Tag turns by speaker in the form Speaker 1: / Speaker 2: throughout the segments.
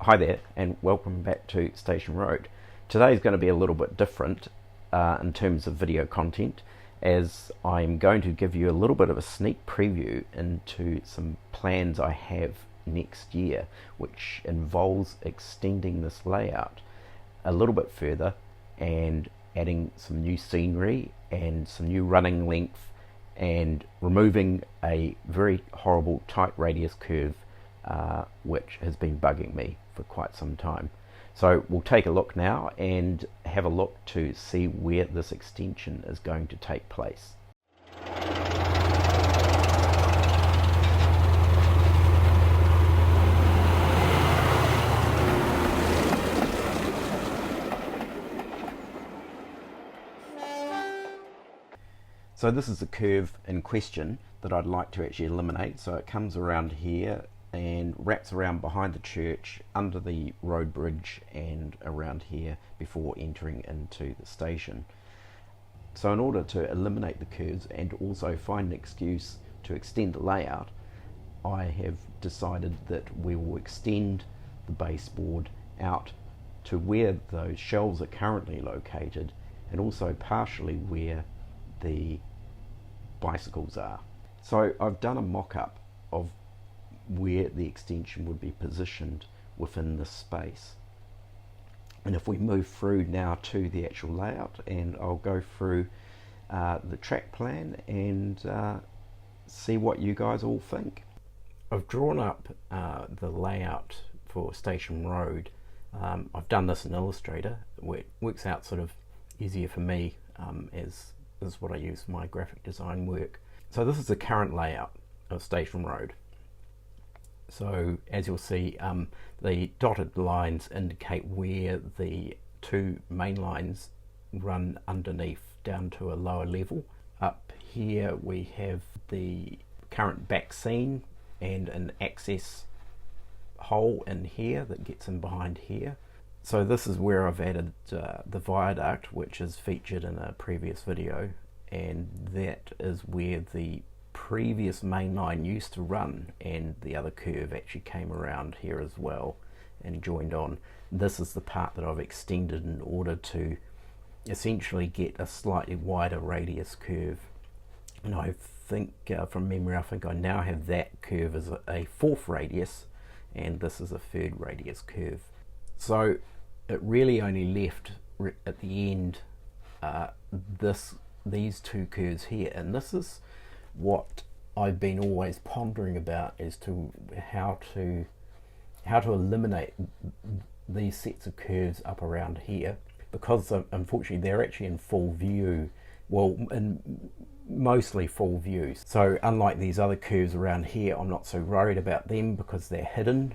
Speaker 1: Hi there and welcome back to Station Road. Today is going to be a little bit different in terms of video content, as I'm going to give you a little bit of a sneak preview into some plans I have next year, which involves extending this layout a little bit further and adding some new scenery and some new running length and removing a very horrible tight radius curve which has been bugging me for quite some time. So we'll take a look now and have a look to see where this extension is going to take place. So this is the curve in question that I'd like to actually eliminate. So it comes around here and wraps around behind the church, under the road bridge, and around here before entering into the station. So in order to eliminate the curves and also find an excuse to extend the layout, I have decided that we will extend the baseboard out to where those shelves are currently located, and also partially where the bicycles are. So I've done a mock-up of where the extension would be positioned within this space. And if we move through now to the actual layout, and I'll go through the track plan and see what you guys all think. I've drawn up the layout for Station Road. I've done this in Illustrator, where it works out sort of easier for me as this is what I use for my graphic design work. So this is the current layout of Station Road. So as you'll see, the dotted lines indicate where the two main lines run underneath down to a lower level. Up here we have the current back scene and an access hole in here that gets in behind here. So this is where I've added the viaduct, which is featured in a previous video, and that is where the previous main line used to run, and the other curve actually came around here as well and joined on. This is the part that I've extended in order to essentially get a slightly wider radius curve, and I think from memory I think I now have that curve as a fourth radius, and this is a third radius curve. So it really only left at the end these two curves here, and this is what I've been always pondering about as to how to eliminate these sets of curves up around here, because unfortunately they're actually in full view, well, in mostly full view. So unlike these other curves around here, I'm not so worried about them because they're hidden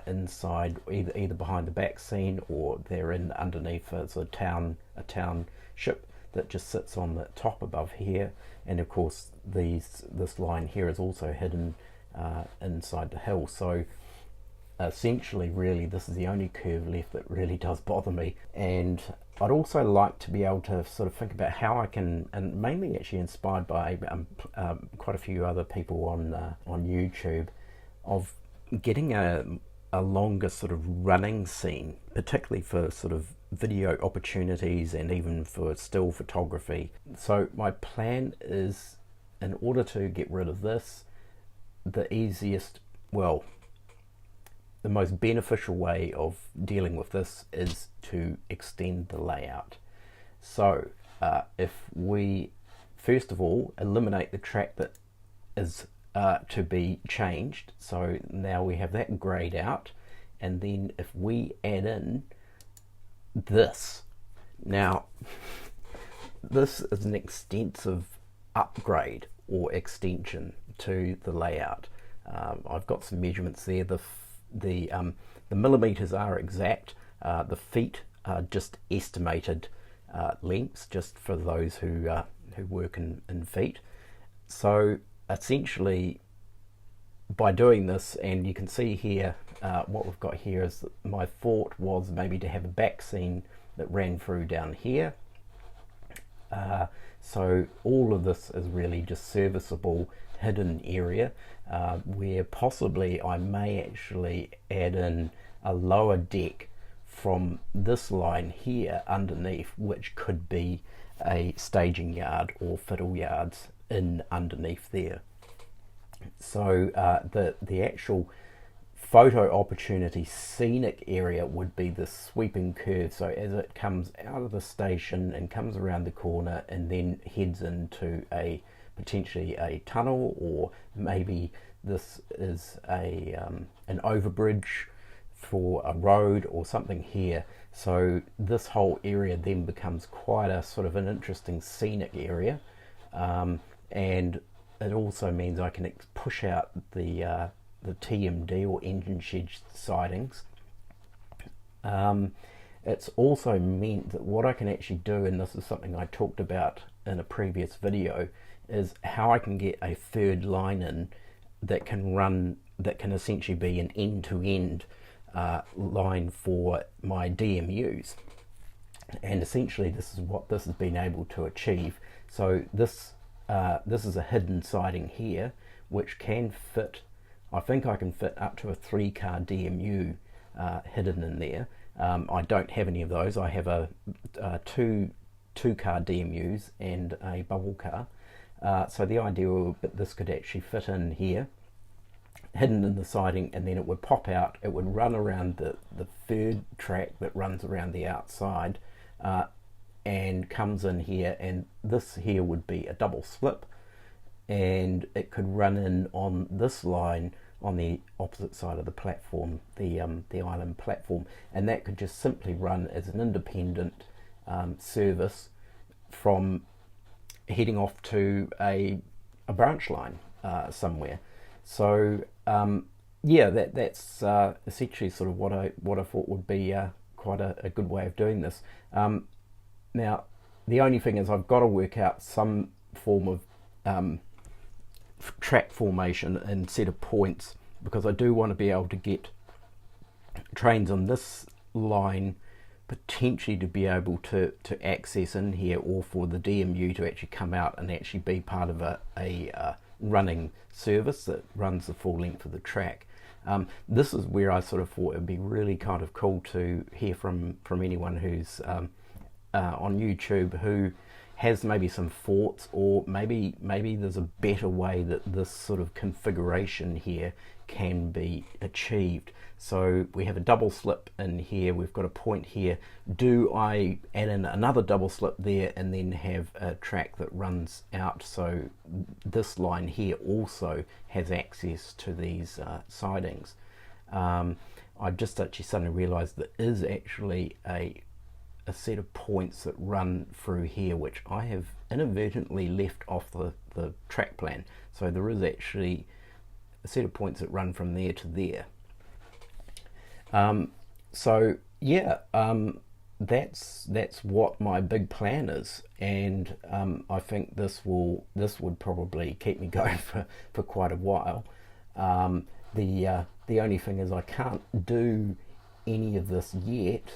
Speaker 1: inside either behind the back scene, or they're in underneath a township that just sits on the top above here. And of course this line here is also hidden inside the hill. So essentially really this is the only curve left that really does bother me. And I'd also like to be able to sort of think about how I can, and mainly actually inspired by quite a few other people on YouTube, of getting a longer sort of running scene, particularly for sort of video opportunities and even for still photography. So my plan is, in order to get rid of this, the easiest, well, the most beneficial way of dealing with this is to extend the layout. So if we first of all eliminate the track that is to be changed, so now we have that grayed out, and then if we add in this, now this is an extensive upgrade or extension to the layout. I've got some measurements there. The millimeters are exact, the feet are just estimated lengths, just for those who work in feet. So essentially by doing this, and you can see here what we've got here is that my thought was maybe to have a back scene that ran through down here. So all of this is really just serviceable hidden area where possibly I may actually add in a lower deck from this line here underneath, which could be a staging yard or fiddle yards in underneath there. So the actual photo opportunity scenic area would be the sweeping curve. So as it comes out of the station and comes around the corner and then heads into a potentially a tunnel, or maybe this is a an overbridge for a road or something here. So this whole area then becomes quite a sort of an interesting scenic area, and it also means I can push out the TMD or engine shed sidings. It's also meant that what I can actually do, and this is something I talked about in a previous video, is how I can get a third line in that can run, that can essentially be an end-to-end line for my DMUs. And essentially this is what this has been able to achieve. So this is a hidden siding here, which can fit, I think I can fit up to a 3-car DMU hidden in there. I don't have any of those. I have a two-car DMUs and a bubble car. So the idea was that this could actually fit in here, hidden in the siding, and then it would pop out. It would run around the third track that runs around the outside and comes in here, and this here would be a double slip, and it could run in on this line on the opposite side of the platform, the island platform, and that could just simply run as an independent service from heading off to a branch line somewhere. So yeah, that's essentially sort of what I thought would be quite a good way of doing this. Now the only thing is I've got to work out some form of track formation and set of points, because I do want to be able to get trains on this line potentially to be able to access in here, or for the DMU to actually come out and actually be part of a running service that runs the full length of the track. This is where I sort of thought it would be really kind of cool to hear from anyone who's on YouTube who has maybe some thoughts, or maybe there's a better way that this sort of configuration here can be achieved. So we have a double slip in here, we've got a point here. Do I add in another double slip there and then have a track that runs out, so this line here also has access to these sidings? I just actually suddenly realized there is actually a set of points that run through here, which I have inadvertently left off the track plan. So there is actually a set of points that run from there to there. So yeah, that's what my big plan is, and I think this would probably keep me going for quite a while. The only thing is I can't do any of this yet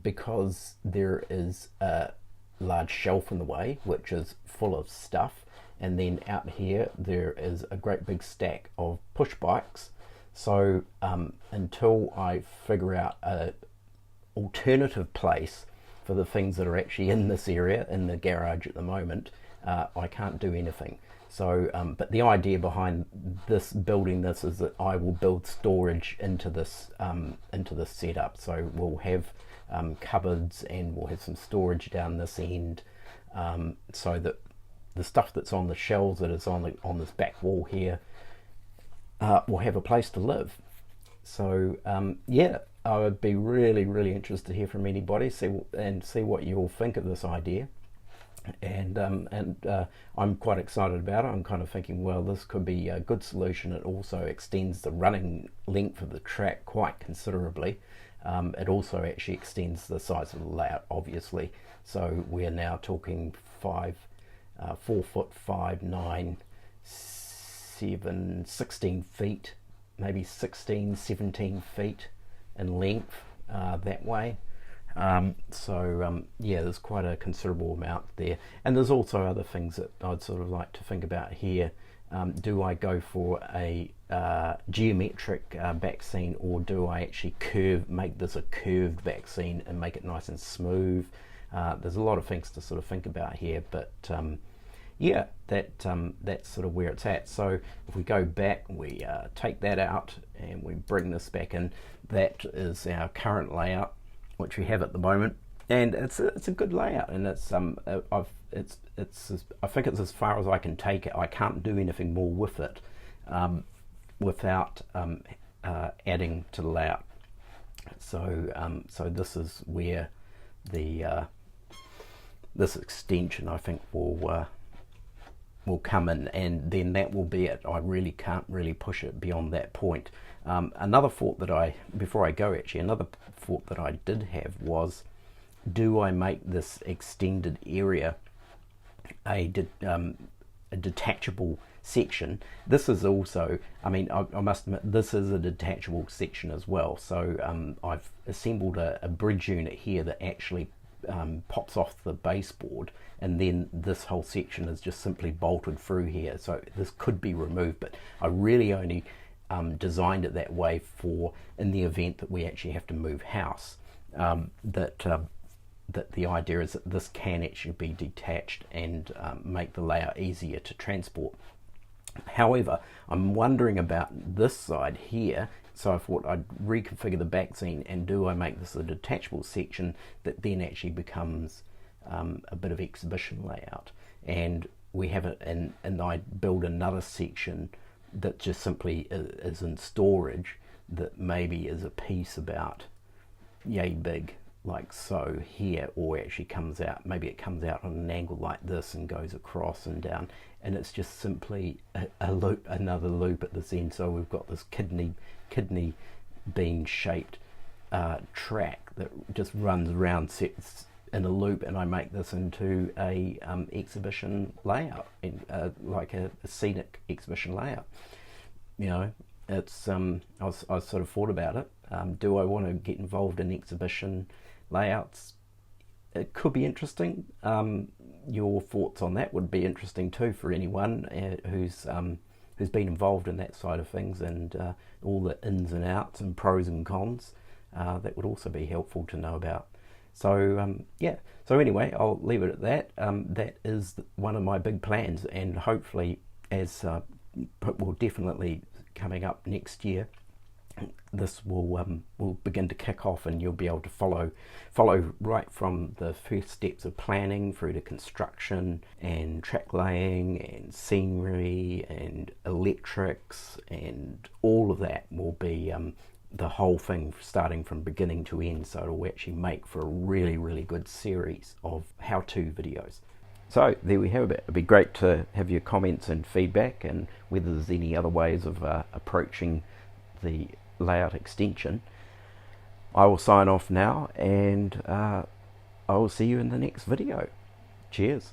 Speaker 1: because there is a large shelf in the way which is full of stuff, and then out here there is a great big stack of push bikes. So until I figure out a alternative place for the things that are actually in this area, in the garage at the moment, I can't do anything. So but the idea behind this building this is that I will build storage into this setup. So we'll have cupboards, and we'll have some storage down this end, so that the stuff that's on the shelves that is on this back wall here will have a place to live. So yeah, I would be really interested to hear from anybody, see what you all think of this idea. And I'm quite excited about it. I'm kind of thinking, well, this could be a good solution. It also extends the running length of the track quite considerably. It also actually extends the size of the layout, obviously. So we're now talking 4 foot 5, 9, 7, 16 feet, maybe 16, 17 feet in length that way. So yeah, there's quite a considerable amount there, and there's also other things that I'd sort of like to think about here. Do I go for a geometric back scene, or do I actually make this a curved back scene and make it nice and smooth? There's a lot of things to sort of think about here, but yeah, that's sort of where it's at. So if we go back, we take that out and we bring this back in. That is our current layout, which we have at the moment, and it's a good layout, and I think it's as far as I can take it. I can't do anything more with it without adding to the layout. So so this is where the this extension, I think, will come in, and then that will be it. I really can't really push it beyond that point. Another thought that before I go, actually, another thought that I did have was, do I make this extended area a detachable section? This is also, I mean, I must admit, this is a detachable section as well. So I've assembled a bridge unit here that actually pops off the baseboard, and then this whole section is just simply bolted through here. So this could be removed, but I really only designed it that way for in the event that we actually have to move house. That the idea is that this can actually be detached and make the layout easier to transport. However, I'm wondering about this side here, so I thought I'd reconfigure the back scene, and do I make this a detachable section that then actually becomes a bit of exhibition layout, and we have it, and I build another section that just simply is in storage, that maybe is a piece about yay big, like so here, or actually comes out, maybe it comes out on an angle like this and goes across and down, and it's just simply a loop, another loop at this end. So we've got this kidney bean shaped track that just runs around, sets in a loop, and I make this into a exhibition layout, like a scenic exhibition layout. You know, it's I sort of thought about it. Do I want to get involved in exhibition layouts? It could be interesting. Your thoughts on that would be interesting too, for anyone who's been involved in that side of things, and all the ins and outs and pros and cons. That would also be helpful to know about. So yeah, so anyway, I'll leave it at that. That is one of my big plans, and hopefully, as will definitely coming up next year, this will begin to kick off, and you'll be able to follow right from the first steps of planning through to construction and track laying and scenery and electrics, and all of that will be the whole thing starting from beginning to end. So it'll actually make for a really good series of how-to videos. So there we have it. It'd be great to have your comments and feedback, and whether there's any other ways of approaching the layout extension. I will sign off now, and I will see you in the next video. Cheers.